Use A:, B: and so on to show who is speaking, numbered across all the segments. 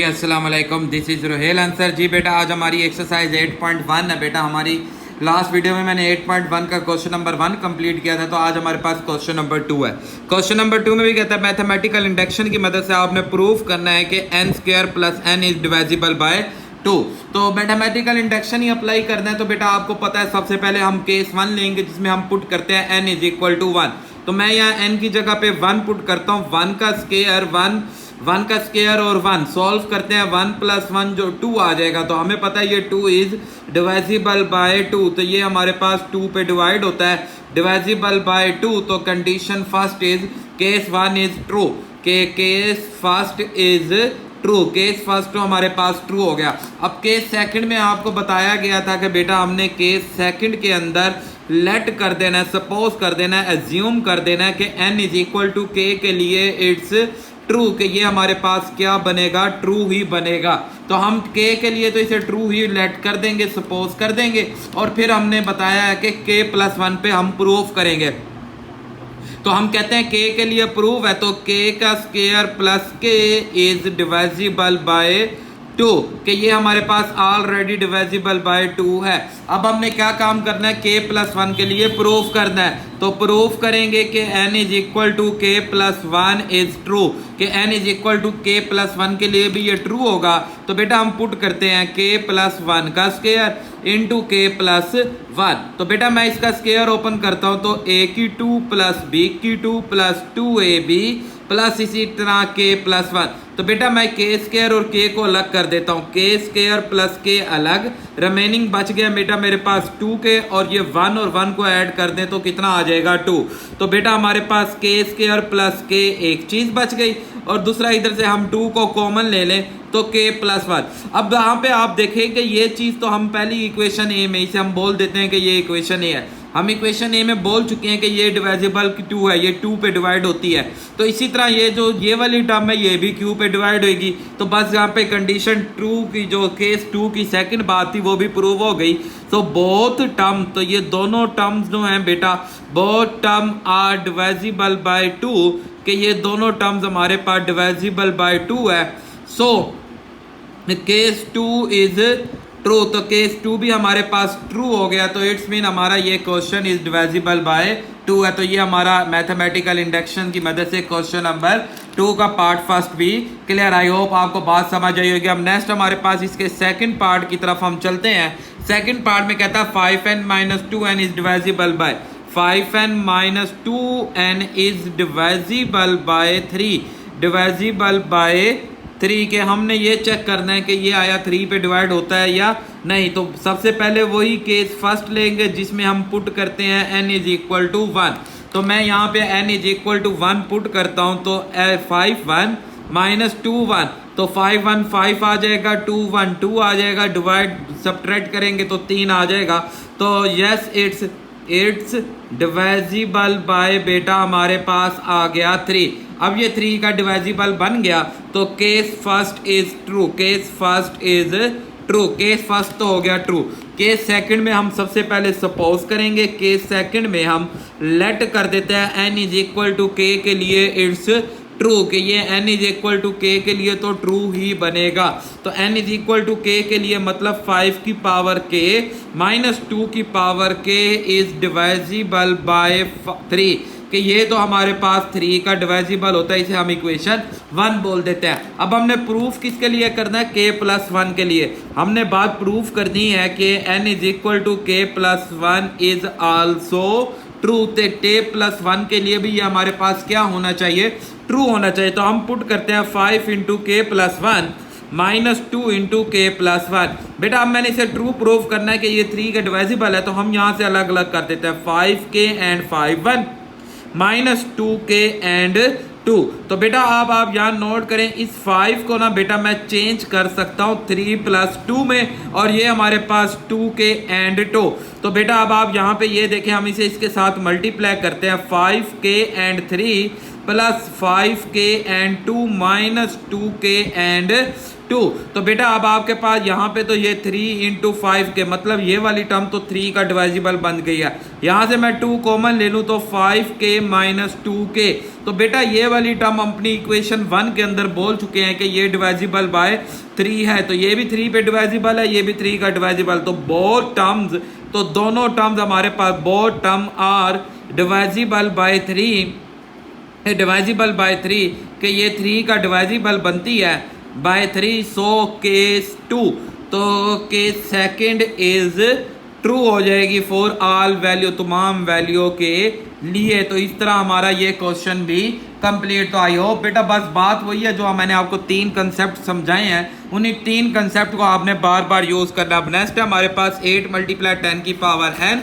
A: अस्सलाम वालेकुम, this is Rohel answer. जी बेटा, आज हमारी एक्सरसाइज 8.1 है। बेटा हमारी लास्ट वीडियो में मैंने 8.1 का क्वेश्चन नंबर 1 कंप्लीट किया था, तो आज हमारे पास क्वेश्चन नंबर 2 है। क्वेश्चन नंबर 2 में भी कहता है मैथमेटिकल इंडक्शन की मदद से आपने प्रूफ करना है कि n square plus n is divisible by 2। तो मैथमेटिकल इंडक्शन ही अप्लाई करना है। तो बेटा आपको पता है, सबसे पहले हम केस 1 लेंगे जिसमें हम पुट करते हैं n इज इक्वल टू 1। तो मैं यहाँ n की जगह पे 1 पुट करता हूँ। 1 का स्क्वायर 1 का स्क्वायर और 1 सॉल्व करते हैं, 1 प्लस 1 जो 2 आ जाएगा। तो हमें पता है ये 2 इज डिवाइजिबल बाय 2, तो ये हमारे पास 2 पे डिवाइड होता है, डिवाइजिबल बाय 2। तो condition first is case 1 is true, के case first is true, case first तो हमारे पास ट्रू हो गया। अब केस सेकंड में आपको बताया गया था कि बेटा हमने केस सेकंड के अंदर लेट कर देना है, सपोज कर देना है, एज्यूम कर देना है कि n is equal to k के लिए इट्स ट्रू, कि ये हमारे पास क्या बनेगा, ट्रू ही बनेगा। तो हम k के लिए तो इसे ट्रू ही लेट कर देंगे, सपोज कर देंगे, और फिर हमने बताया है कि k प्लस 1 पे हम प्रूफ करेंगे। तो हम कहते हैं k के लिए प्रूफ है, तो k का square plus k is divisible by 2, कि ये हमारे पास ऑलरेडी डिवाइजिबल बाय 2 है। अब हमने क्या काम करना है, k प्लस 1 के लिए प्रूफ करना है। तो प्रूफ करेंगे कि n is equal to k plus 1 is true, कि n is equal to k plus 1 के लिए भी ये ट्रू होगा। तो बेटा हम पुट करते हैं k प्लस 1 का स्क्वायर इंटू k प्लस 1। तो बेटा मैं इसका स्क्वायर ओपन करता हूं, तो a की 2 प्लस b की 2 प्लस 2ab प्लस इसी तरह k प्लस 1। तो बेटा मैं k स्क्वायर और k को अलग कर देता हूँ, k स्क्वायर प्लस k अलग, रिमेनिंग बच गया बेटा मेरे पास 2k, और ये 1 और 1 को ऐड कर दें तो कितना आ जाएगा 2। तो बेटा हमारे पास k स्क्वायर प्लस k एक चीज बच गई, और दूसरा इधर से हम 2 को कॉमन ले लें तो k प्लस 1। अब यहाँ पे आप देखें कि ये चीज तो हम पहली इक्वेशन ए में, इसे हम बोल देते हैं कि ये इक्वेशन ए है। हम इक्वेशन ए में बोल चुके हैं कि ये डिवाइजिबल 2 है, ये 2 पे डिवाइड होती है। तो इसी तरह ये जो ये वाली टर्म है ये भी q पे डिवाइड होगी। तो बस यहाँ पे कंडीशन ट्रू की, जो केस 2 की सेकंड बात थी, वो भी प्रूव हो गई। तो बोथ टर्म, तो ये दोनों टर्म्स जो हैं बेटा, both term are divisible by 2, कि ये दोनों टर्म्स हमारे पास डिवाइजिबल बाय 2 है। सो केस 2 इज ट्रू, तो केस 2 भी हमारे पास ट्रू हो गया। तो इट्स मीन हमारा ये क्वेश्चन इज डिवाइजिबल बाय 2 है। तो ये हमारा मैथमेटिकल इंडक्शन की मदद से क्वेश्चन नंबर 2 का पार्ट फर्स्ट भी क्लियर। आई होप आपको बात समझ आई होगी। अब नेक्स्ट हमारे पास इसके सेकंड पार्ट की तरफ हम चलते हैं। सेकंड पार्ट में कहता है 5n minus 2n is divisible by 5n minus 2n is divisible by 3, divisible by 3 के हमने ये चेक करना है कि ये आया 3 पे डिवाइड होता है या नहीं। तो सबसे पहले वही केस फर्स्ट लेंगे जिसमें हम पुट करते हैं n इज इक्वल टू 1। तो मैं यहाँ पे n is equal to 1 put करता हूँ, तो 5 1 माइनस 2 1, तो 5 1 5 आ जाएगा, 2 1 2 आ जाएगा, डिवाइड सब्ट्रैक्ट करेंगे तो 3 आ जाएगा। तो यस इट्स डिवाइजिबल बाय बेटा हमारे पास आ गया 3। अब ये 3 का डिवाइजिबल बन गया, तो case first is true, case first is true, case first तो हो गया ट्रू। केस सेकंड में हम सबसे पहले सपोज करेंगे, केस सेकंड में हम लेट कर देते हैं n is equal to k के लिए इट्स ट्रू, कि ये n is equal to k के लिए तो ट्रू ही बनेगा। तो n is equal to k के लिए मतलब 5 की पावर k माइनस 2 की power k is divisible by 3, कि ये तो हमारे पास 3 का डिवाइजिबल होता है। इसे हम इक्वेशन 1 बोल देते हैं। अब हमने प्रूफ किसके लिए करना है, k प्लस 1 के लिए। हमने बात प्रूफ करनी है कि n is equal to k plus 1 is also true, ते k प्लस 1 के लिए भी ये हमारे पास क्या होना चाहिए, ट्रू होना चाहिए। तो हम पुट करते हैं 5 into k plus 1 minus 2 into k plus 1। बेटा अब मैंने इसे ट्रू प्रूव करना है कि ये 3 का डिवाइजिबल है, तो हम यहाँ से अलग अलग कर देते हैं, 5k and 5 1 minus 2k and 2। तो बेटा आप यहाँ नोट करें, इस 5 को ना बेटा मैं चेंज कर सकता हूँ 3 प्लस 2 में, और ये हमारे पास 2k एंड 2। तो बेटा अब आप यहाँ पे ये देखें, हम इसे इसके साथ मल्टीप्लाई करते हैं, 5k and 3 plus 5k and 2 minus 2k and 2। तो बेटा अब आपके पास यहाँ पे तो ये 3 इंटू 5 के मतलब ये वाली टर्म तो 3 का डिवाइजिबल बन गई है। यहाँ से मैं 2 कॉमन ले लूँ तो 5k माइनस 2k। तो बेटा ये वाली टर्म अपनी इक्वेशन 1 के अंदर बोल चुके हैं कि ये डिवाइजिबल बाय 3 है, तो ये भी 3 पे डिवाइजिबल है, ये भी 3 का डिवाइजिबल। तो बोथ टर्म्स, तो दोनों टर्म्स हमारे पास both term are divisible by 3, divisible by 3 कि ये 3 का डिवाइजिबल बनती है बाय 3। सो केस 2, तो केस सेकंड इज ट्रू हो जाएगी फॉर ऑल वैल्यू, तमाम वैल्यू के लिए। तो इस तरह हमारा ये क्वेश्चन भी कंप्लीट। तो आई होप बेटा बस बात वही है जो मैंने आपको 3 कंसेप्ट समझाए हैं, उन्हीं 3 कंसेप्ट को आपने बार बार यूज करना। अब नेक्स्ट है हमारे पास 8 मल्टीप्लाई 10 की पावर n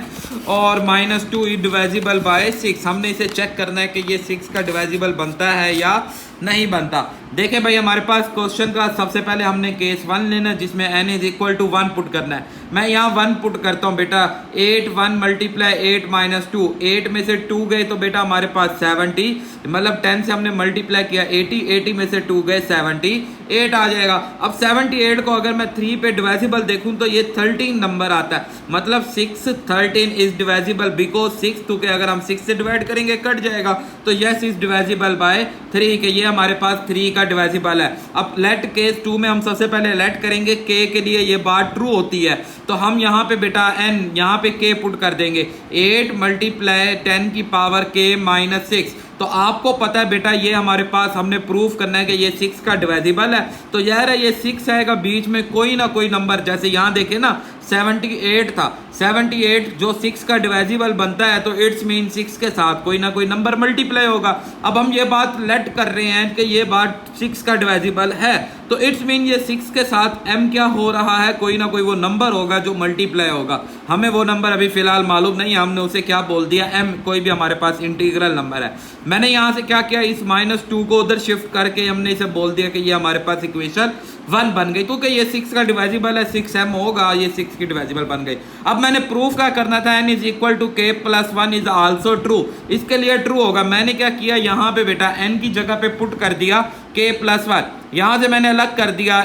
A: और -2 इज डिवाइजिबल बाय 6। हमने इसे चेक करना है कि ये 6 का डिवाइजिबल बनता है या नहीं बनता। देखें भाई हमारे पास क्वेश्चन का सबसे पहले हमने केस 1 लेना जिसमें n is equal to 1 put करना है। मैं यहाँ 1 पुट करता हूँ बेटा। 8 1 मल्टीप्लाई 8 माइनस 2, 8 में से 2 गए तो बेटा हमारे पास 70, मतलब 10 से हमने मल्टीप्लाई किया 80, 80 में से 2 गए 78 आ जाएगा। अब 78 को अगर मैं 3 पे डिवाइजिबल देखूं तो ये 13 नंबर आता है, मतलब 6 13 इज डिवाइजिबल बिकॉज 6 2 के अगर हम 6 से डिवाइड करेंगे कट जाएगा। तो यस इज डिवाइजिबल बाय 3 के ये हमारे पास 3 का डिवाइजिबल है। अब लेट केस 2 में हम सबसे पहले लेट करेंगे k के लिए ये बात ट्रू होती है, तो हम यहाँ पे बेटा n यहाँ पे k पुट कर देंगे। 8 मल्टीप्लाई 10 की पावर k माइनस 6। तो आपको पता है बेटा ये हमारे पास हमने प्रूफ करना है कि ये 6 का डिवाइजिबल है। तो यार ये 6 आएगा बीच में कोई ना कोई नंबर, जैसे यहाँ देखे ना 78 था, 78 जो 6 का डिवाइजिबल बनता है तो इट्स मीन 6 के साथ कोई ना कोई नंबर मल्टीप्लाई होगा। अब हम ये बात लेट कर रहे हैं कि ये बात 6 का डिवाइजिबल है, तो इट्स मीन ये 6 के साथ m क्या हो रहा है, कोई ना कोई वो नंबर होगा जो मल्टीप्लाई होगा। हमें वो नंबर अभी फिलहाल मालूम नहीं, हमने उसे क्या बोल दिया m, कोई भी हमारे पास इंटीग्रल नंबर है। मैंने यहाँ से क्या किया, इस -2 को उधर शिफ्ट करके हमने इसे बोल दिया कि ये हमारे पास इक्वेशन 1 बन गई, क्योंकि ये 6 का डिवाइजिबल है, 6m होगा, ये 6 की डिवाइजिबल बन गई। अब मैंने प्रूफ क्या करना था, n is equal to k plus 1 is also true, इसके लिए ट्रू होगा। मैंने क्या किया यहाँ पे बेटा n की जगह पे पुट कर दिया k प्लस 1, यहाँ से मैंने अलग कर दिया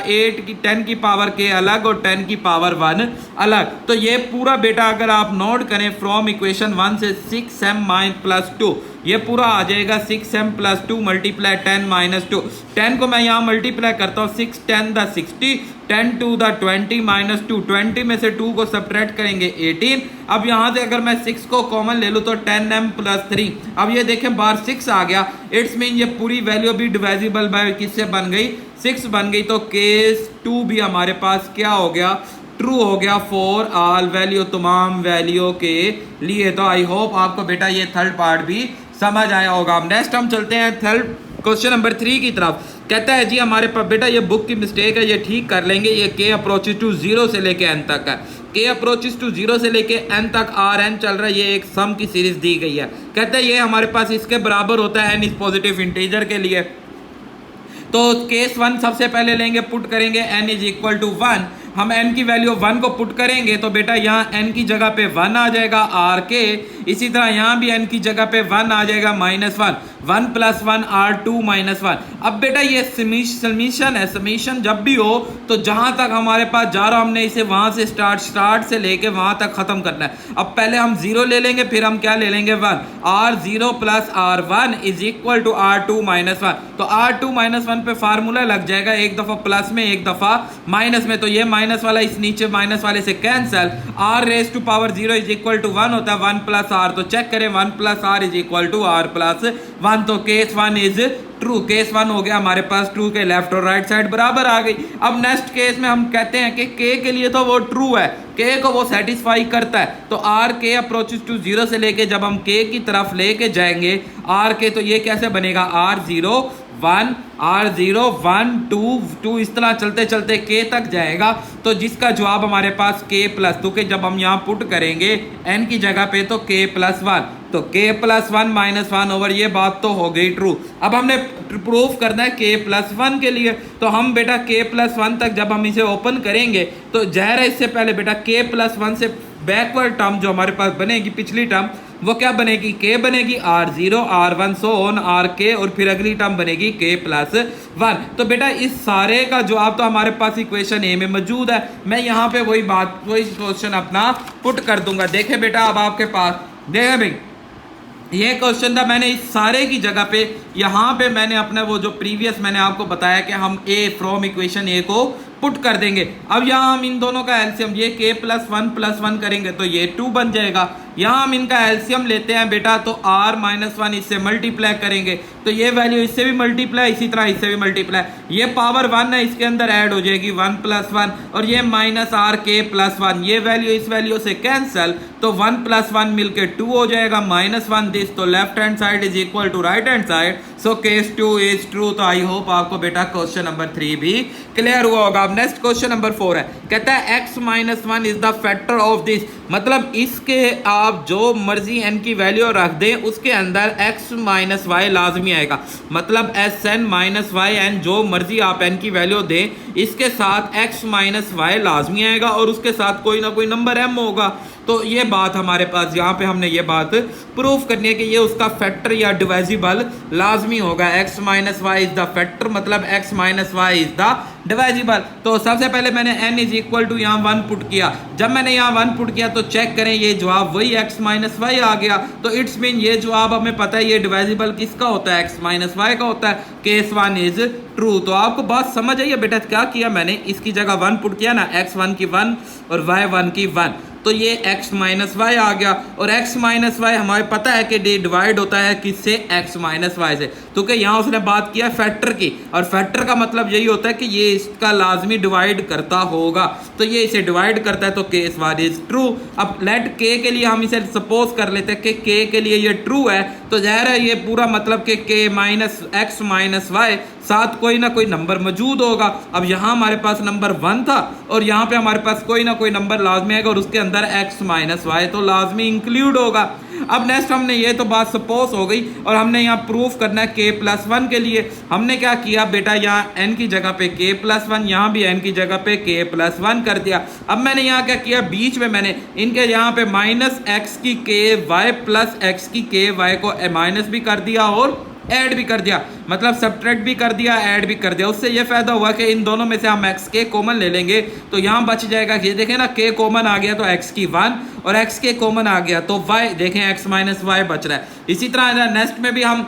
A: 10 की पावर k अलग और 10 की पावर 1 अलग। तो ये पूरा बेटा अगर आप नोट करें फ्रॉम इक्वेशन 1 से 6m प्लस 2, ये पूरा आ जाएगा 6m प्लस 2 मल्टीप्लाई 10 माइनस 2। 10 को मैं यहाँ मल्टीप्लाई करता हूँ 6 10 द 60, 10 2 द 20 माइनस 2, 20 में से 2 को सब्ट्रैक्ट करेंगे 18। अब यहाँ से अगर मैं 6 को कॉमन ले लूँ तो 10m प्लस 3। अब ये देखें बार 6 आ गया, इट्स मीन ये पूरी वैल्यू भी डिवाइजिबल बाय किससे बन गई, 6 बन गई। तो केस 2 भी हमारे पास क्या हो गया, ट्रू हो गया फॉर ऑल वैल्यू, तमाम वैल्यू के लिए। तो आई होप आपको बेटा ये थर्ड पार्ट भी समझ आया होगा। अब नेक्स्ट हम चलते हैं थर्ड क्वेश्चन नंबर 3 की तरफ। कहता है जी हमारे पास बेटा ये बुक की मिस्टेक है, ये ठीक कर लेंगे। ये k अप्रोचेस टू 0 से लेके n तक है, k अप्रोचेस टू 0 से लेके n तक Rn चल रहा है, ये एक सम की सीरीज दी गई है। कहता है ये हमारे पास इसके बराबर होता है n इस पॉजिटिव इंटीजर के लिए। तो केस 1 सबसे पहले लेंगे, पुट करेंगे n इज इक्वल टू 1। हम n की वैल्यू 1 को पुट करेंगे तो बेटा यहाँ n की जगह पे 1 आ जाएगा Rk, इसी तरह यहाँ भी n की जगह पे 1 आ जाएगा -1, 1 प्लस 1 R2 माइनस 1। अब बेटा ये समीशन है, समीशन जब भी हो तो जहाँ तक हमारे पास जा रहा हमने इसे वहाँ से स्टार्ट से लेके वहाँ तक ख़त्म करना है। अब पहले हम 0 ले लेंगे, फिर हम क्या ले लेंगे 1, R0 plus R1 is equal to R2 minus 1। तो R2 माइनस 1 पे फार्मूला लग जाएगा, एक दफ़ा प्लस में एक दफ़ा माइनस में, तो ये माइनस वाला इस नीचे माइनस वाले से cancel. R raise to power 0 is equal to 1 होता है, 1 प्लस R। तो चेक करें 1 plus R is equal to R plus 1। तो केस 1 इज ट्रू, केस 1 हो गया हमारे पास ट्रू के लेफ्ट और राइट साइड बराबर आ गई। अब नेक्स्ट केस में हम कहते हैं कि k के लिए तो वो ट्रू है, k को वो सेटिस्फाई करता है। तो r k अप्रोचेस टू 0 से लेके जब हम k की तरफ लेके जाएंगे r k, तो ये कैसे बनेगा R0 1 R0 1 2 इस तरह चलते चलते k तक जाएगा। तो जिसका जवाब हमारे पास k प्लस 2 के जब हम यहाँ पुट करेंगे n की जगह पे तो k प्लस 1, तो k प्लस 1 माइनस 1 ओवर, ये बात तो हो गई ट्रू। अब हमने प्रूफ करना है k प्लस 1 के लिए, तो हम बेटा k प्लस 1 तक जब हम इसे ओपन करेंगे तो ज़ाहिर है इससे पहले बेटा k प्लस 1 से बैकवर्ड टर्म जो हमारे पास बनेगी, पिछली टर्म वो क्या बनेगी, k बनेगी, R0 R1 so on RK, और फिर अगली टर्म बनेगी k+1। तो बेटा इस सारे का जवाब तो हमारे पास इक्वेशन ए में मौजूद है। मैं यहाँ पे वही क्वेश्चन अपना पुट कर दूंगा। देखे बेटा अब आपके पास, देखे भाई ये क्वेश्चन था, मैंने इस सारे की जगह पे यहाँ पे मैंने अपना वो जो प्रीवियस मैंने आपको बताया कि हम a फ्रॉम इक्वेशन ए को पुट कर देंगे। अब यहाँ हम इन दोनों का एलसीएम, ये k+1 करेंगे तो ये 2 बन जाएगा। यहाँ हम इनका एलसीएम लेते हैं बेटा, तो r-1 इससे मल्टीप्लाई करेंगे तो ये वैल्यू इससे भी मल्टीप्लाई, इसी तरह इससे भी मल्टीप्लाई, ये पावर 1 है इसके अंदर ऐड हो जाएगी 1+1, और ये -rk+1, ये वैल्यू इस वैल्यू से कैंसल, तो 1+1 मिलके 2 हो जाएगा, -1 दिस, तो left hand side is equal to right hand side, so case 2 is true. तो आई होप आपको बेटा क्वेश्चन नंबर 3 भी क्लियर हुआ होगा। अब नेक्स्ट क्वेश्चन नंबर 4 है, कहता है x-1 is the factor of this, मतलब इसके आप जो मर्जी n की वैल्यू रख दें उसके अंदर x-y लाजमी आएगा, मतलब Sn-yn जो मर्जी आप n की वैल्यू दें इसके साथ x-y लाजमी आएगा, और उसके साथ कोई ना कोई नंबर m होगा। तो ये बात हमारे पास यहाँ पे हमने ये बात प्रूफ करनी है कि ये उसका फैक्टर या डिवाइजिबल लाजमी होगा। x-y इज द फैक्टर, मतलब x-y इज द डिवाइजिबल। तो सबसे पहले मैंने n इज इक्वल टू यहाँ 1 पुट किया, जब मैंने यहाँ 1 पुट किया तो चेक करें ये जवाब वही x-y आ गया, तो इट्स मीन ये जवाब हमें पता है ये डिवाइजिबल किसका होता है, x-y का होता है। Case 1 is true. तो आपको बात समझ आई है बेटा, क्या किया मैंने, इसकी जगह 1 पुट किया ना, x1 की 1 और y1 की 1, तो ये x-y आ गया, और x-y हमारे पता है कि डिवाइड होता है किससे, x-y से, तो कि यहाँ उसने बात किया फैक्टर की, और फैक्टर का मतलब यही होता है कि ये इसका लाजमी डिवाइड करता होगा, तो ये इसे डिवाइड करता है, तो केस 1 इज ट्रू। अब लेट k के लिए हम इसे सपोज कर लेते हैं कि k के लिए ये ट्रू है, तो जाहिर है ये पूरा मतलब कि k-x-y साथ कोई ना कोई नंबर मौजूद होगा। अब यहाँ हमारे पास नंबर 1 था और यहाँ पे हमारे पास कोई ना कोई नंबर लाजमी आएगा, और उसके अंदर x-y तो लाजमी इंक्लूड होगा। अब नेक्स्ट हमने ये तो बात सपोज हो गई, और हमने यहाँ प्रूफ करना है k+1 के लिए। हमने क्या किया बेटा, यहाँ n की जगह पे k+1, यहाँ भी n की जगह पे k+1 कर दिया। अब मैंने यहाँ क्या किया, बीच में मैंने इनके यहाँ पे -x की ky प्लस x की ky को माइनस भी कर दिया और ऐड भी कर दिया, मतलब सब्ट्रैक्ट भी कर दिया, ऐड भी कर दिया। उससे ये फायदा हुआ कि इन दोनों में से हम x के कॉमन ले लेंगे तो यहाँ बच जाएगा, ये देखें ना, k कॉमन आ गया तो x की 1 और x के कॉमन आ गया तो y, देखें x-y बच रहा है। इसी तरह नेक्स्ट में भी हम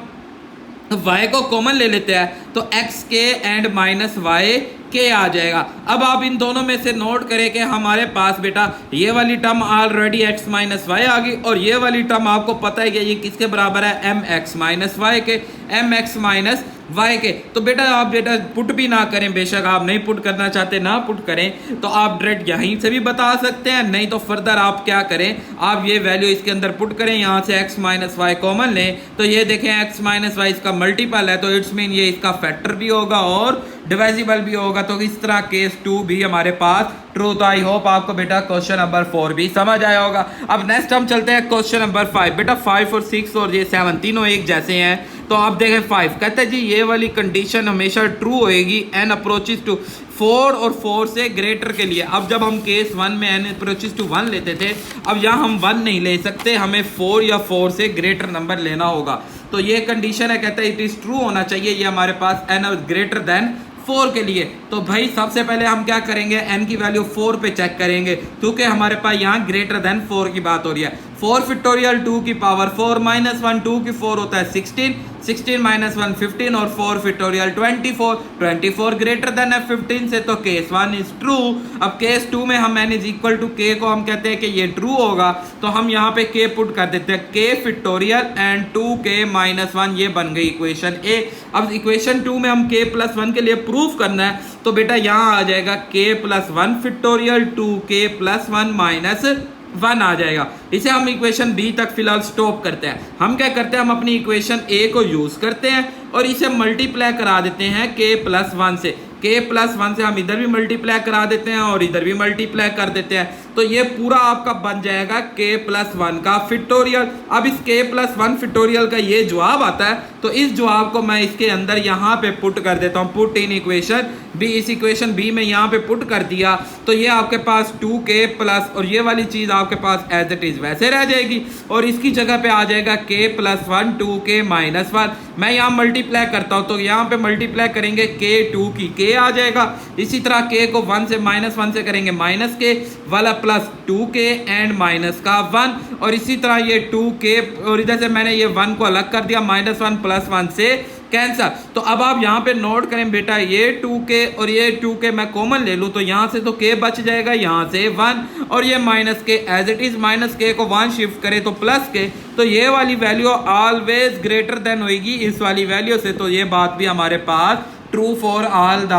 A: y को कॉमन ले लेते हैं तो x के एंड -y के आ जाएगा। अब आप इन दोनों में से नोट करें कि हमारे पास बेटा ये वाली टर्म ऑलरेडी x-y आ गई, और ये वाली टर्म आपको पता है कि ये किसके बराबर है, mx-y के, mx-y के। तो बेटा आप बेटा पुट भी ना करें, बेशक आप नहीं पुट करना चाहते ना पुट करें, तो आप डायरेक्ट यहीं से भी बता सकते हैं, नहीं तो फर्दर आप क्या करें, आप ये वैल्यू इसके अंदर पुट करें, यहाँ से x-y कॉमन लें, तो ये देखें x-y इसका मल्टीपल है, तो इट्स मीन ये इसका फैक्टर भी होगा और डिवाइजिबल भी होगा। तो इस तरह केस 2 भी हमारे पास ट्रू। तो आई होप आपको बेटा क्वेश्चन नंबर 4 भी समझ आया होगा। अब नेक्स्ट हम चलते हैं क्वेश्चन नंबर 5। बेटा 5 और 6 और ये 7 तीनों एक जैसे हैं, तो आप देखें 5 कहते हैं जी ये वाली कंडीशन हमेशा ट्रू होएगी n अप्रोचेस टू 4 और 4 से ग्रेटर के लिए। अब जब हम केस 1 में n अप्रोचेस टू 1 लेते थे, अब यहाँ हम 1 नहीं ले सकते, हमें 4 या 4 से ग्रेटर नंबर लेना होगा। तो ये कंडीशन है, कहता है इट इज ट्रू होना चाहिए ये हमारे पास n ग्रेटर देन 4 के लिए। तो भाई सबसे पहले हम क्या करेंगे, n की वैल्यू 4 पे चेक करेंगे, क्योंकि हमारे पास यहाँ ग्रेटर देन 4 की बात हो रही है। 4 फैक्टोरियल 2 की पावर 4 -1 2 की 4 होता है 16, 16 -1 15, और 4 फैक्टोरियल 24, 24 ग्रेटर देन है 15 से, तो केस 1 इज ट्रू। अब केस 2 में हम n is equal to k को हम कहते हैं कि ये ट्रू होगा, तो हम यहाँ पे k पुट कर देते हैं, k फैक्टोरियल एंड 2k -1, ये बन गई इक्वेशन a। अब इक्वेशन 2 में हम k+1 के लिए प्रूफ करना है, तो बेटा यहाँ आ जाएगा k+1 फैक्टोरियल 2k +1 -1 आ जाएगा। इसे हम इक्वेशन बी तक फिलहाल स्टॉप करते हैं। हम क्या करते हैं, हम अपनी इक्वेशन ए को यूज करते हैं और इसे मल्टीप्लाई करा देते हैं k+1 से। k प्लस 1 से हम इधर भी मल्टीप्लाई करा देते हैं और इधर भी मल्टीप्लाई कर देते हैं, तो ये पूरा आपका बन जाएगा k प्लस 1 का फैक्टोरियल। अब इस k प्लस 1 फैक्टोरियल का ये जवाब आता है, तो इस जवाब को मैं इसके अंदर यहाँ पे पुट कर देता हूँ, पुट इन इक्वेशन बी। इस इक्वेशन बी में यहाँ पे पुट कर दिया तो ये आपके पास 2k प्लस, और ये वाली चीज आपके पास एज इट इज वैसे रह जाएगी, और इसकी जगह पे आ जाएगा k प्लस 1 2k माइनस 1। मैं यहाँ मल्टीप्लाई करता हूँ तो यहाँ पे मल्टीप्लाई करेंगे k 2 की k आ जाएगा, इसी तरह k को 1 से माइनस 1 से करेंगे माइनस k वाला प्लस 2k एंड माइनस का 1, और इसी तरह ये 2k, और इधर से मैंने ये 1 को अलग कर दिया, माइनस 1 प्लस 1 से कैंसर। तो अब आप यहाँ पे नोट करें बेटा, ये 2k और ये 2k मैं कॉमन ले लूँ तो यहाँ से तो k बच जाएगा, यहाँ से 1, और ये minus k as it is, minus k को 1 शिफ्ट करें तो प्लस k, तो ये वाली वैल्यू ऑलवेज ग्रेटर देन होगी इस वाली वैल्यू से, तो ये बात भी हमारे पास true for all the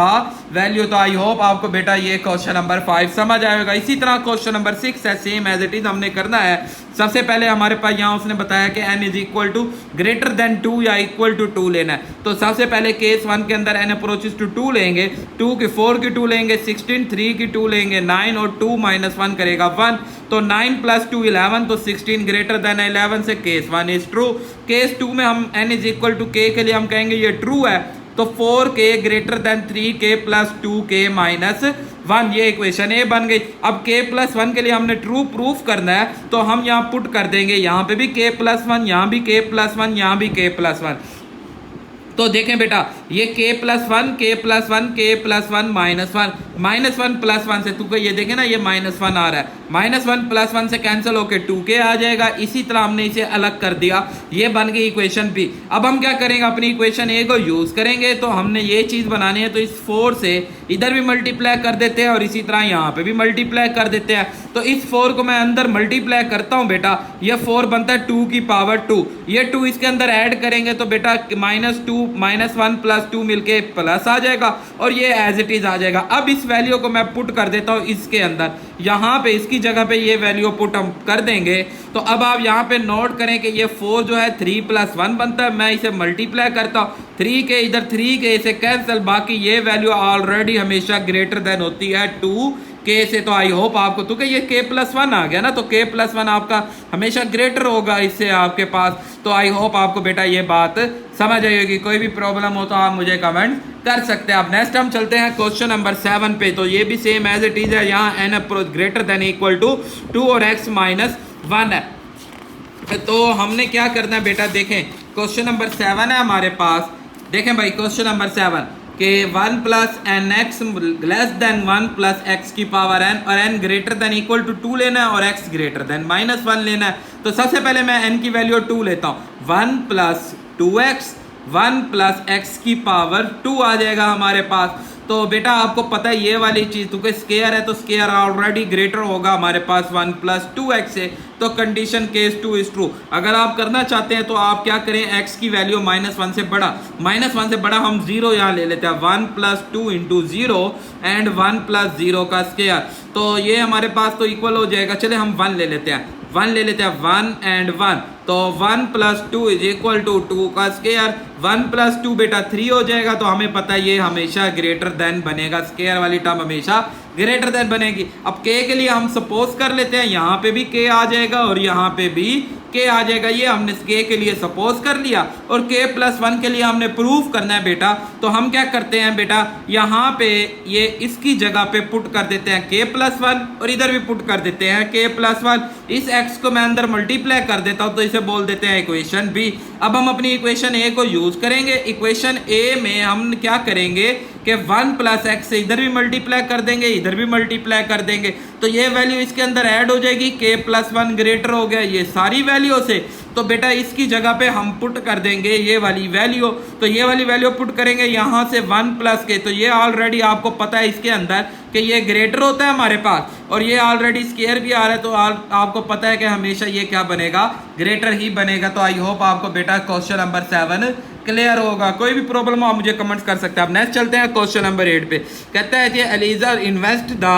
A: value. तो आई होप आपको बेटा ये क्वेश्चन नंबर 5 समझ आएगा। इसी तरह क्वेश्चन नंबर 6 है, सेम एज इट इज हमने करना है। सबसे पहले हमारे पास यहाँ उसने बताया कि n is equal to greater than 2 या इक्वल टू 2 लेना है, तो सबसे पहले केस 1 के अंदर n अप्रोचेस टू 2 लेंगे, 2 की 4 की 2 लेंगे, 16 3 की 2 लेंगे, 9 और 2 माइनस 1 करेगा 1, तो 9 प्लस 2 11, तो 16 ग्रेटर देन 11 से केस 1 इज ट्रू। केस 2 में हम n is equal to k के लिए हम कहेंगे ये ट्रू है, तो 4k greater than 3k plus 2k minus 1, ये इक्वेशन ए बन गई। अब k प्लस 1 के लिए हमने ट्रू प्रूफ करना है, तो हम यहाँ पुट कर देंगे, यहाँ पे भी k प्लस 1, यहाँ भी k प्लस 1, यहाँ भी k प्लस 1। तो देखें बेटा, ये k plus 1 k plus 1 k plus 1 minus 1, minus 1 plus 1 से तुमको ये देखें ना, ये माइनस 1 आ रहा है, माइनस 1 प्लस 1 से कैंसिल होके 2k आ जाएगा। इसी तरह हमने इसे अलग कर दिया, ये बन गई इक्वेशन बी। अब हम क्या करेंगे, अपनी इक्वेशन ए को यूज करेंगे, तो हमने ये चीज बनानी है, तो इस 4 से इधर भी मल्टीप्लाई कर देते हैं और इसी तरह यहाँ पे भी मल्टीप्लाई कर देते हैं। तो इस 4 को मैं अंदर मल्टीप्लाई करता हूँ बेटा, ये 4 बनता है 2 की पावर 2, ये 2 इसके अंदर ऐड करेंगे तो बेटा माइनस 2 माइनस 1 प्लस 2 मिलके प्लस आ जाएगा, और ये एज इट इज आ जाएगा। अब इस वैल्यू को मैं पुट कर देता हूँ इसके अंदर, यहाँ पे इसकी जगह पे ये वैल्यू पुट हम कर देंगे। तो अब आप यहाँ पे नोट करें कि ये 4 जो है 3 प्लस 1 बनता है, मैं इसे मल्टीप्लाई करता हूँ, 3 के इधर 3 के इसे कैंसिल, बाकी ये वैल्यू ऑलरेडी हमेशा ग्रेटर देन होती है 2k से। तो आई होप आपको, तो कि ये k प्लस 1 आ गया ना, तो k प्लस 1 आपका हमेशा ग्रेटर होगा इससे आपके पास। तो आई होप आपको बेटा ये बात समझ आई होगी। कोई भी प्रॉब्लम हो तो आप मुझे कमेंट कर सकते हैं। अब नेक्स्ट हम चलते हैं क्वेश्चन नंबर 7 पे, तो ये भी सेम एज इट इज है, यहाँ n approach greater than equal to 2 और x माइनस 1 है। तो हमने क्या करना है बेटा, देखें क्वेश्चन नंबर 7 है हमारे पास, देखें भाई क्वेश्चन नंबर 7 कि 1 plus n x less than 1 plus x की पावर n, और n greater than equal to 2 लेना है और x ग्रेटर देन माइनस 1 लेना है। तो सबसे पहले मैं n की वैल्यू 2 लेता हूँ, 1 प्लस 2x 1 प्लस x की पावर 2 आ जाएगा हमारे पास। तो बेटा आपको पता है ये वाली चीज़, क्योंकि स्केयर है तो स्केयर ऑलरेडी ग्रेटर होगा हमारे पास 1 प्लस 2x से, तो कंडीशन केस 2 इज ट्रू। अगर आप करना चाहते हैं तो आप क्या करें, x की वैल्यू माइनस 1 से बड़ा, माइनस 1 से बड़ा हम 0 यहाँ ले लेते हैं, 1 प्लस 2 इंटू 0 एंड 1 प्लस 0 का स्केयर, तो ये हमारे पास तो इक्वल हो जाएगा। चले हम 1 ले लेते हैं, 1 ले लेते हैं, 1 एंड 1, तो 1 प्लस 2 इज इक्वल टू 2 का स्केयर, 1 प्लस 2 बेटा 3 हो जाएगा। तो हमें पता है ये हमेशा ग्रेटर देन बनेगा, स्केयर वाली टर्म हमेशा ग्रेटर देन बनेगी। अब k के लिए हम सपोज कर लेते हैं, यहाँ पे भी k आ जाएगा और यहाँ पे भी k आ जाएगा, ये हमने k के लिए सपोज कर लिया। और k प्लस 1 के लिए हमने प्रूफ करना है बेटा, तो हम क्या करते हैं बेटा, यहाँ पे ये इसकी जगह पे पुट कर देते हैं k प्लस 1 और इधर भी पुट कर देते हैं k प्लस 1। इस x को मैं अंदर मल्टीप्लाई कर देता हूँ, तो इसे बोल देते हैं इक्वेशन b। अब हम अपनी इक्वेशन a को यूज करेंगे। इक्वेशन a में हम क्या करेंगे कि 1 प्लस एक्स से इधर भी मल्टीप्लाई कर देंगे, इधर भी मल्टीप्लाई कर देंगे, तो ये वैल्यू इसके अंदर ऐड हो जाएगी, k प्लस 1 ग्रेटर हो गया ये सारी वैल्यू से। तो बेटा इसकी जगह पे हम पुट कर देंगे ये वाली वैल्यू, तो ये वाली वैल्यू पुट करेंगे यहाँ से 1 प्लस के, तो ये ऑलरेडी आपको पता है इसके अंदर कि ये ग्रेटर होता है हमारे पास, और ये ऑलरेडी स्केयर भी आ रहा है, तो आपको पता है कि हमेशा ये क्या बनेगा, ग्रेटर ही बनेगा। तो आई होप आपको बेटा क्वेश्चन नंबर 7 क्लियर होगा। कोई भी प्रॉब्लम हो आप मुझे कमेंट्स कर सकते हैं। अब नेक्स्ट चलते हैं क्वेश्चन नंबर 8 पे। कहता है कि Eliza invest the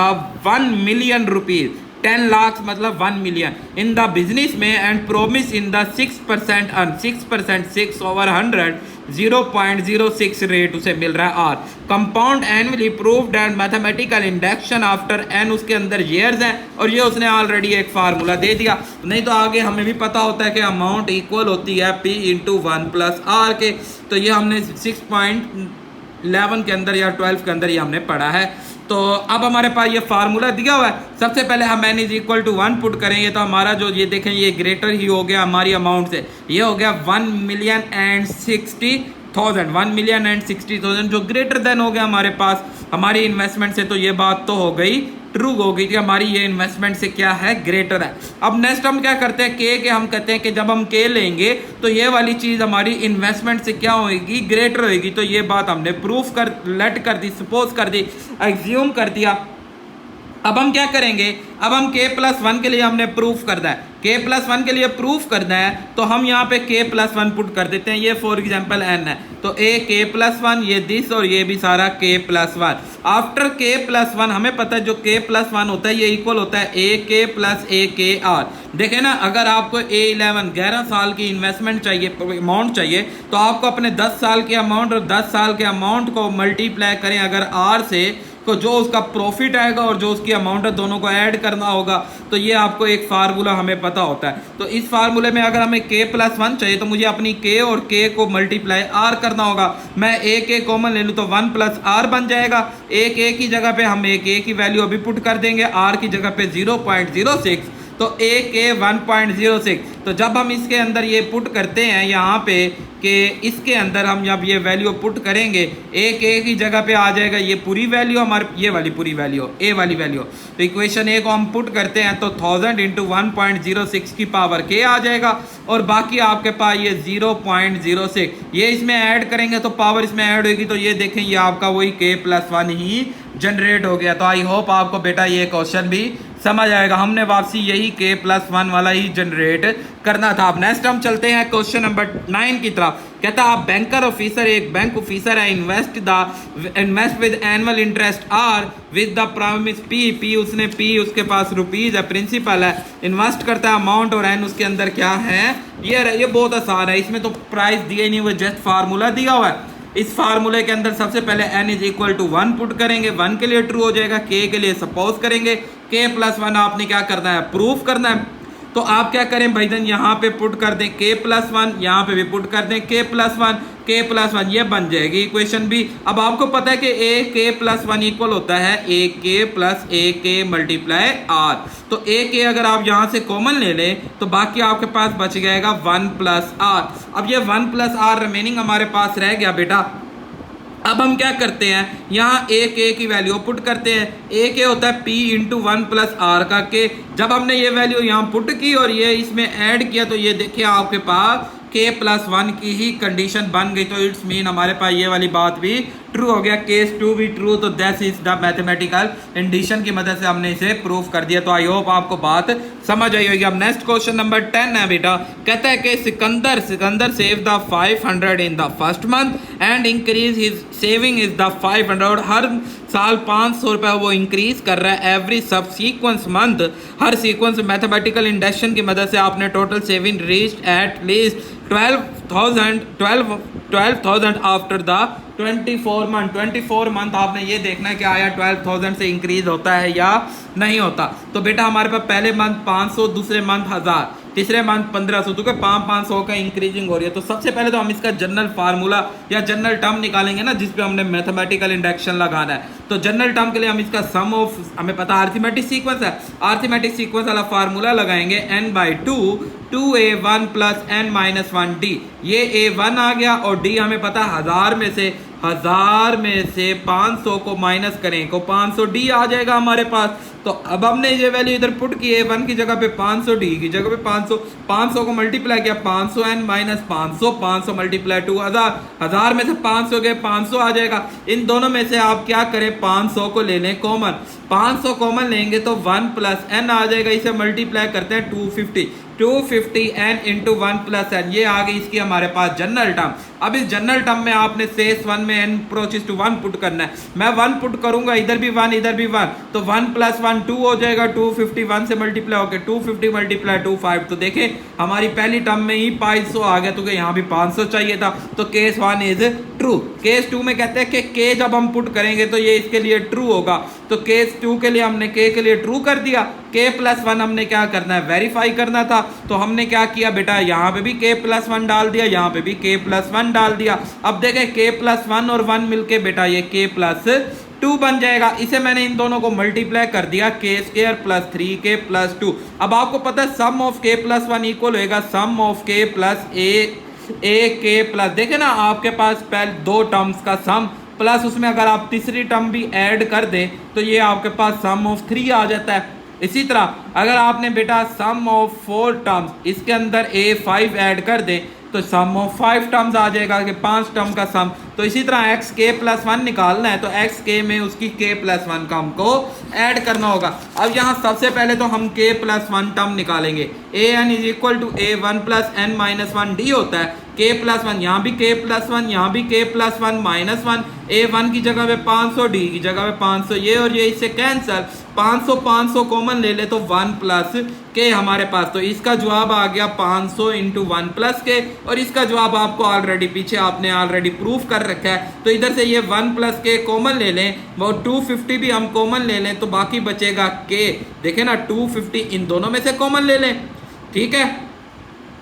A: 1 million rupees, 10 lakh मतलब 1 मिलियन इन द बिजनेस में and promise in the 6% earn 6% 6 over 100 0.06 rate उसे मिल रहा है R. Compound annually proved and mathematical induction after n, उसके अंदर ईयर्स हैं और ये उसने ऑलरेडी एक फार्मूला दे दिया। नहीं तो आगे हमें भी पता होता है कि अमाउंट इक्वल होती है P इंटू 1 प्लस आर के। तो ये हमने 6.11 के अंदर या 12 के अंदर ये हमने पढ़ा है। तो अब हमारे पास ये फार्मूला दिया हुआ है। सबसे पहले हम n is equal to 1 put करेंगे तो हमारा जो ये देखें ये ग्रेटर ही हो गया हमारी अमाउंट से, ये हो गया 1,60,000 जो ग्रेटर देन हो गया हमारे पास हमारी इन्वेस्टमेंट से। तो ये बात तो हो गई ट्रू हो गई कि हमारी ये इन्वेस्टमेंट से क्या है, ग्रेटर है। अब नेक्स्ट हम क्या करते हैं, के हम कहते हैं कि जब हम के लेंगे तो ये वाली चीज हमारी इन्वेस्टमेंट से क्या होगी, ग्रेटर होगी। तो ये बात हमने प्रूफ कर लेट कर दी, सपोज कर दी, एग्ज्यूम कर दिया। अब हम क्या करेंगे, अब हम k+1 के लिए हमने प्रूफ करना है, k+1 के लिए प्रूफ करना है तो हम यहाँ पे k+1 पुट कर देते हैं। ये फॉर एग्जांपल n है तो a k+1, ये दिस और ये भी सारा k+1। आफ्टर k+1 हमें पता है जो k+1 होता है ये इक्वल होता है ak प्लस AKR। देखें ना, अगर आपको A11 11 साल की इन्वेस्टमेंट चाहिए, अमाउंट चाहिए, तो आपको अपने 10 साल के अमाउंट और 10 साल के अमाउंट को मल्टीप्लाई करें अगर R से, तो जो उसका प्रॉफिट आएगा और जो उसकी अमाउंट है दोनों को ऐड करना होगा। तो ये आपको एक फार्मूला हमें पता होता है। तो इस फार्मूले में अगर हमें k+1 चाहिए तो मुझे अपनी k और k को मल्टीप्लाई r करना होगा। मैं a कॉमन ले लूँ तो 1 प्लस r बन जाएगा। एक a की जगह पे हम एक a की वैल्यू अभी पुट कर देंगे, r की जगह पे 0.06, तो a के 1.06। तो जब हम इसके अंदर ये पुट करते हैं यहाँ पे कि इसके अंदर हम जब ये वैल्यू पुट करेंगे, एक a की जगह पे आ जाएगा ये पूरी वैल्यू, हमारे ये वाली पूरी वैल्यू, a वाली वैल्यू। तो इक्वेशन a को हम पुट करते हैं तो 1000 इंटू 1.06 की पावर k आ जाएगा और बाकी आपके पास ये 0.06, ये इसमें ऐड करेंगे तो पावर इसमें ऐड होगी। तो ये देखें ये आपका वही k+1 ही जनरेट हो गया। तो आई होप आपको बेटा ये क्वेश्चन भी समझ आएगा। हमने वापसी यही k+1 वाला ही जनरेट करना था। अब नेक्स्ट हम चलते हैं क्वेश्चन नंबर 9 की तरफ। कहता है आप बैंकर ऑफिसर, एक बैंक ऑफिसर है, invest with annual interest R with the promise P, उसने पी उसके पास रुपीज है, प्रिंसिपल है, इन्वेस्ट करता है अमाउंट और एन उसके अंदर क्या है, ये बहुत आसान है। इसमें तो प्राइस दिया ही नहीं हुआ, जस्ट फार्मूला दिया हुआ है। इस फार्मूले के अंदर सबसे पहले n is equal to 1 put करेंगे, 1 के लिए ट्रू हो जाएगा, k के लिए सपोज करेंगे, k+1 आपने क्या करना है, प्रूफ करना है। तो आप क्या करें भाईजान, यहाँ पे पुट कर दें k+1, यहाँ पे भी पुट कर दें k+1, ये बन जाएगी इक्वेशन भी। अब आपको पता है कि ak+1 इक्वल होता है ak plus ak multiply r। तो ak अगर आप यहाँ से कॉमन ले लें तो बाकी आपके पास बच जाएगा 1 प्लस r। अब ये 1 प्लस r रिमेनिंग हमारे पास रह गया बेटा। अब हम क्या करते हैं, यहाँ एक की वैल्यू पुट करते हैं, a होता है p इंटू 1 प्लस r का k। जब हमने ये वैल्यू यहाँ पुट की और ये इसमें ऐड किया तो ये देखिए आपके पास k+1 की ही कंडीशन बन गई। तो इट्स मीन हमारे पास ये वाली बात भी ट्रू हो गया, केस 2 भी ट्रू। तो that is the mathematical addition की मदद से हमने इसे प्रूफ कर दिया। तो आई होप आपको बात समझ आई होगी। अब नेक्स्ट क्वेश्चन नंबर 10 है बेटा। कहता है कि Sikandar save the 500 in the first month and increase his saving is the 500। और हर साल 500 रुपये वो इंक्रीज कर रहा है एवरी सबसीक्वेंस मंथ। हर सीक्वेंस मैथमेटिकल इंडक्शन की मदद से आपने total saving reached at least 12,000 after the 24 month. 24 month आपने ये देखना है कि आया 12,000 से इंक्रीज होता है या नहीं होता। तो बेटा हमारे पास पहले मंथ 500, दूसरे मंथ 1000, तीसरे मंथ 1500, तो 500 का इंक्रीजिंग हो रही है। तो सबसे पहले तो हम इसका जनरल फार्मूला या जनरल टर्म निकालेंगे ना, जिस पे हमने मैथमेटिकल इंडक्शन लगाना है। तो जनरल टर्म के लिए हम इसका सम ऑफ, हमें पता अरिथमेटिक सीक्वेंस है, अरिथमेटिक सीक्वेंस वाला फार्मूला लगाएंगे n/2 2a1 प्लस n-1d। ये a1 आ गया और d हमें पता है 1000 में से 500 को माइनस करें को 500d आ जाएगा हमारे पास। तो अब हमने ये वैल्यू इधर पुट की, a1 की जगह पे 500d की जगह पे 500 को मल्टीप्लाई किया, 500n माइनस 500 मल्टीप्लाई 2000, 1000 में से 500 गए 500 आ जाएगा। इन दोनों में से आप क्या करें, 500 को ले लें कॉमन, 500 कॉमन लेंगे तो 1 प्लस n आ जाएगा। इसे मल्टीप्लाई करते हैं 250n इंटू 1 प्लस n, ये आ गई इसकी हमारे पास जनरल टर्म। अब इस जनरल टर्म में आपने शेष 1 में n अप्रोचेस टू 1 पुट करना है। मैं 1 पुट करूंगा, इधर भी 1 इधर भी 1, तो 1 + 1 2 हो जाएगा। 250 1 से मल्टीप्लाई होकर 250 × 2 5। तो देखें हमारी पहली टर्म में ही 500 आ गया, तो यहाँ भी 500 चाहिए था। तो केस 1 इज ट्रू। केस 2 में कहते हैं कि k जब हम पुट करेंगे तो ये इसके लिए ट्रू होगा। तो केस 2 के लिए हमने k के लिए ट्रू कर दिया। k + 1 हमने क्या करना है, वेरीफाई करना था। तो हमने क्या किया बेटा, यहाँ पे भी k + 1 डाल दिया, यहाँ पे भी k + 1 डाल दिया। अब देखें k + 1 और 1 मिलके बेटा ये k + 2 बन जाएगा। इसे मैंने इन दोनों को मल्टीप्लाई कर दिया, k² + 3k + 2। अब आपको पता है सम ऑफ k + 1 इक्वल होएगा सम ऑफ k + a k+, देखे ना आपके पास पहले 2 टर्म्स का सम प्लस उसमें अगर आप तीसरी टर्म भी ऐड कर दें तो ये आपके पास सम ऑफ 3 आ जाता है। इसी तरह अगर आपने बेटा सम ऑफ 4 टर्म्स इसके अंदर a5 ऐड कर दें तो सम ऑफ 5 टर्म्स आ जाएगा कि 5 टर्म का सम। तो इसी तरह x k + 1 निकालना है तो x k में उसकी k + 1 का हमको ऐड करना होगा। अब यहाँ सबसे पहले तो हम k + 1 टर्म निकालेंगे। an = a1 + n - 1 d होता है। k + 1, यहाँ भी k + 1, यहाँ भी k + 1 - 1, a1 की जगह पे 500, d की जगह पे 500, ये और ये इससे कैंसल, 500 500 कॉमन ले ले तो 1 + k हमारे पास। तो इसका जवाब आ गया 500 × 1 + k, और इसका जवाब आपको ऑलरेडी पीछे आपने ऑलरेडी प्रूफ कर रखा है। तो इधर से ये 1 + k कॉमन ले लें, वो 250 भी हम कॉमन ले लें तो बाकी बचेगा k। देखें ना 250 इन दोनों में से कॉमन ले लें, ठीक है,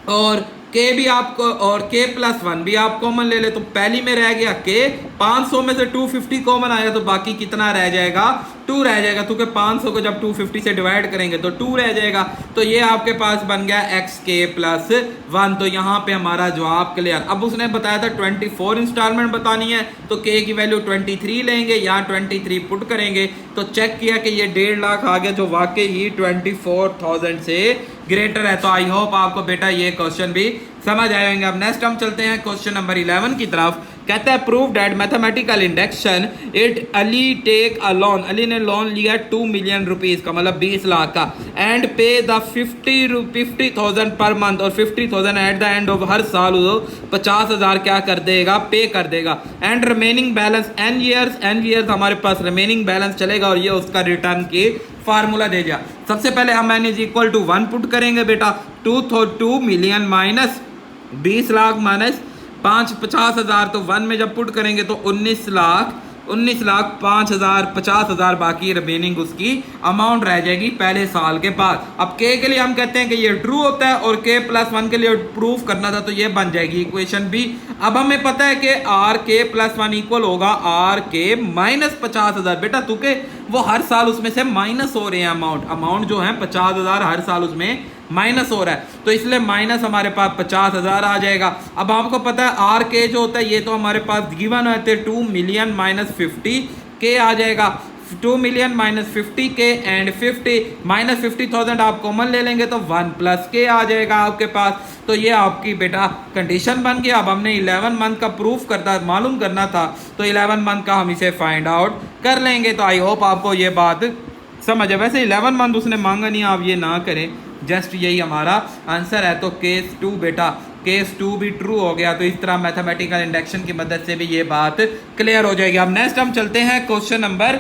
A: और k भी आपको और k + 1 भी आप कॉमन ले ले तो पहली में रह गया k, 500 में से 250 कॉमन आया तो बाकी कितना रह जाएगा, 2 रह जाएगा, क्योंकि 500 को जब 250 से डिवाइड करेंगे तो 2 रह जाएगा। तो ये आपके पास बन गया xk + 1। तो यहाँ पे हमारा जवाब क्लियर। अब उसने बताया था 24 इंस्टॉलमेंट बतानी है तो k की वैल्यू 23 लेंगे, यहाँ 23 पुट करेंगे तो चेक किया कि ये 1.5 लाख आ गया, जो वाकई ही 24,000 से ग्रेटर है। तो आई होप आपको बेटा ये क्वेश्चन भी समझ आए होंगे। अब नेक्स्ट हम चलते हैं क्वेश्चन नंबर 11 की तरफ। कहता है prove that mathematical induction it Ali take a loan, Ali ने लोन लिया 2 मिलियन रुपीस का, मतलब 20 लाख का, एंड पे द 50,000 पर मंथ, और 50,000 at the end of her साल वो 50,000 क्या कर देगा, पे कर देगा, and remaining balance n years हमारे पास रिमेनिंग बैलेंस चलेगा, और ये उसका रिटर्न की फार्मूला दे दिया। सबसे पहले हम n = 1 पुट करेंगे बेटा, 2 मिलियन माइनस 20 लाख माइनस 50,000, तो 1 में जब पुट करेंगे तो 19 लाख 5,000 50,000 बाकी रिमेनिंग उसकी अमाउंट रह जाएगी पहले साल के बाद। अब k के लिए हम कहते हैं कि ये ट्रू होता है और k + 1 के लिए प्रूफ करना था तो ये बन जाएगी इक्वेशन बी। अब हमें पता है कि rk + 1 इक्वल होगा rk - 50,000। बेटा तुके वो हर साल उसमें से माइनस हो रहे हैं, अमाउंट जो है 50,000 हर साल उसमें माइनस हो रहा है, तो इसलिए माइनस हमारे पास 50,000 आ जाएगा। अब आपको पता है आर के जो होता है ये तो हमारे पास गिवन होते हैं 2 मिलियन माइनस 50 के आ जाएगा, 2 मिलियन माइनस 50 के एंड 50 50,000 आप कॉमन ले लेंगे तो 1 + k आ जाएगा आपके पास। तो ये आपकी बेटा कंडीशन बन गया। अब हमने 11 मंथ का प्रूफ मालूम करना था तो 11 मंथ का हम इसे फाइंड आउट कर लेंगे। तो आई होप आपको ये बात समझ है। वैसे 11 मंथ उसने मांगा नहीं, आप ये ना करें, जस्ट यही हमारा आंसर है। तो केस 2 बेटा, केस 2 भी ट्रू हो गया। तो इस तरह मैथमेटिकल इंडक्शन की मदद से भी ये बात क्लियर हो जाएगी। अब नेक्स्ट हम चलते हैं क्वेश्चन नंबर,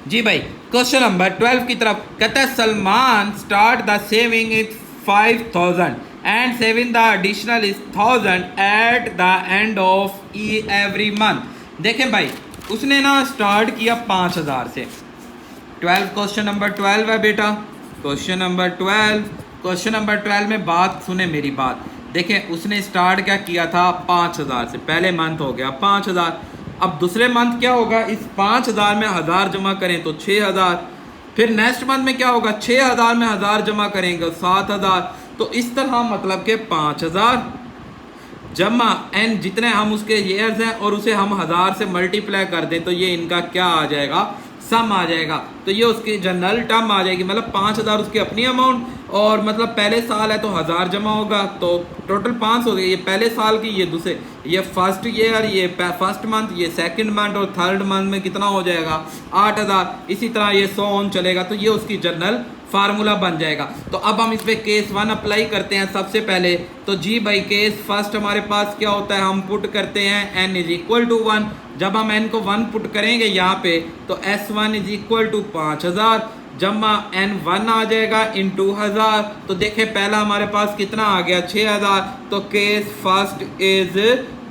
A: जी भाई क्वेश्चन नंबर 12 की तरफ। कहता है Salman start the saving it 5,000 and saving the additional is 1,000 at the end of every month. देखें भाई उसने ना स्टार्ट किया 5,000 से। 12 क्वेश्चन नंबर 12 है बेटा, क्वेश्चन नंबर 12 में बात सुने मेरी बात। देखें उसने स्टार्ट क्या किया था 5,000 से, पहले मंथ हो गया 5,000। अब दूसरे मंथ क्या होगा, इस 5,000 में 1,000 जमा करें तो 6,000, फिर नेक्स्ट मंथ में क्या होगा 6,000 में 1,000 जमा करेंगे 7,000। तो इस तरह मतलब के 5,000 जमा एन जितने हम उसके ईयर्स हैं और उसे हम 1,000 से मल्टीप्लाई कर दें तो ये इनका क्या आ जाएगा सम आ जाएगा। तो ये उसकी जनरल टर्म आ जाएगी, मतलब 5,000 उसकी अपनी अमाउंट, और मतलब पहले साल है तो 1,000 जमा होगा, तो टोटल 500 हो गए। ये पहले साल की, ये दूसरे, ये फर्स्ट ईयर, ये फर्स्ट मंथ, ये सेकंड मंथ, और थर्ड मंथ में कितना हो जाएगा 8,000। इसी तरह ये 100 ऑन चलेगा। तो ये उसकी जनरल फार्मूला बन जाएगा। तो अब हम इस पे केस 1 अप्लाई करते हैं सबसे पहले। तो जी भाई केस फर्स्ट हमारे पास क्या होता है, हम पुट करते हैं n इज इक्वल टू 1। जब हम n को 1 पुट करेंगे यहाँ पे तो S1 इज इक्वल टू 5,000 जमा n1 आ जाएगा इन 2,000। तो देखें पहला हमारे पास कितना आ गया 6,000। तो case first is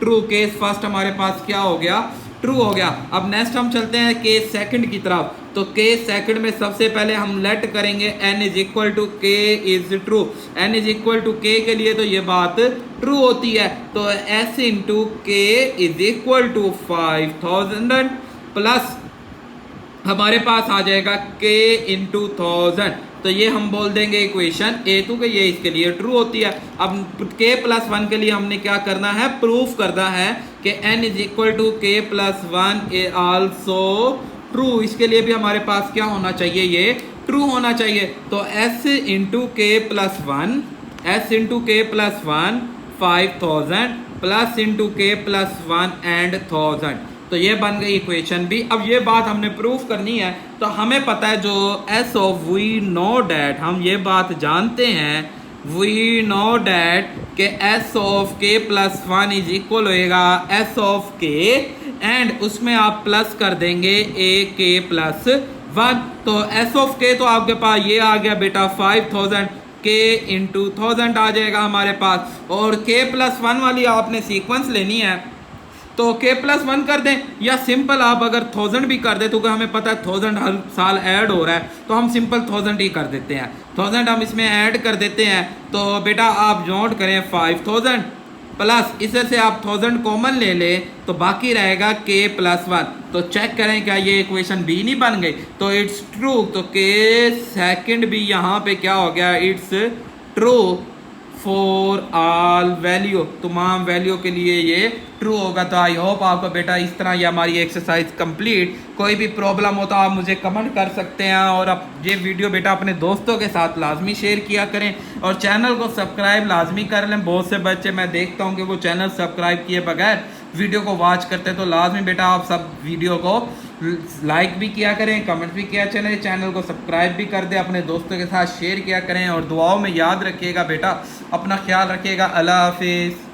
A: true, case first हमारे पास क्या हो गया, ट्रू हो गया। अब नेक्स्ट हम चलते हैं केस सेकंड की तरफ। तो केस सेकंड में सबसे पहले हम लेट करेंगे n is equal to k is true. n is equal to k के लिए तो ये बात ट्रू होती है। तो s इंटू के इज इक्वल टू 5,000 प्लस हमारे पास आ जाएगा k इंटू 1000। तो ये हम बोल देंगे इक्वेशन A2 के, ये इसके लिए ट्रू होती है। अब k प्लस 1 के लिए हमने क्या करना है, प्रूफ करना है कि n इज इक्वल टू के प्लस 1 ए आल्सो ट्रू। इसके लिए भी हमारे पास क्या होना चाहिए, ये ट्रू होना चाहिए। तो s इंटू के प्लस 1, s इंटू के प्लस 1 5,000 प्लस इंटू के प्लस 1 एंड 1000। तो ये बन गई इक्वेशन भी। अब ये बात हमने प्रूफ करनी है। तो हमें पता है जो S of we know that, हम ये बात जानते हैं, we know that k S of k plus 1 is equal होएगा एस ऑफ के, एंड उसमें आप प्लस कर देंगे ए के प्लस 1। तो एस ऑफ के तो आपके पास ये आ गया बेटा 5,000, के इंटू 1000 आ जाएगा हमारे पास। और के प्लस 1 वाली आपने सीक्वेंस लेनी है, तो k प्लस 1 कर दें, या सिंपल आप अगर 1000 भी कर दें, तो हमें पता है 1000 हर साल ऐड हो रहा है, तो हम सिंपल 1000 ही कर देते हैं। 1000 हम इसमें ऐड कर देते हैं। तो बेटा आप नोट करें 5000 प्लस इसे से आप 1000 कॉमन ले लें, तो बाकी रहेगा k प्लस 1। तो चेक करें क्या ये इक्वेशन बी नहीं बन गई। तो इट्स ट्रू। तो k सेकंड भी यहाँ पे क्या हो गया, it's true for all value, तमाम वैल्यू के लिए ये ट्रू होगा। तो आई होप आपको बेटा इस तरह ये हमारी एक्सरसाइज कंप्लीट। कोई भी प्रॉब्लम हो तो आप मुझे कमेंट कर सकते हैं, और अब ये वीडियो बेटा अपने दोस्तों के साथ लाजमी शेयर किया करें, और चैनल को सब्सक्राइब लाजमी कर लें। बहुत से बच्चे मैं देखता हूँ कि वो चैनल सब्सक्राइब किए बगैर वीडियो को वॉच करते हैं। तो लाजमी बेटा आप सब वीडियो को लाइक भी किया करें, कमेंट भी किया चलें, चैनल को सब्सक्राइब भी कर दें, अपने दोस्तों के साथ शेयर किया करें, और दुआओं में याद रखिएगा बेटा, अपना ख्याल रखिएगा। अल्लाह हाफिज़।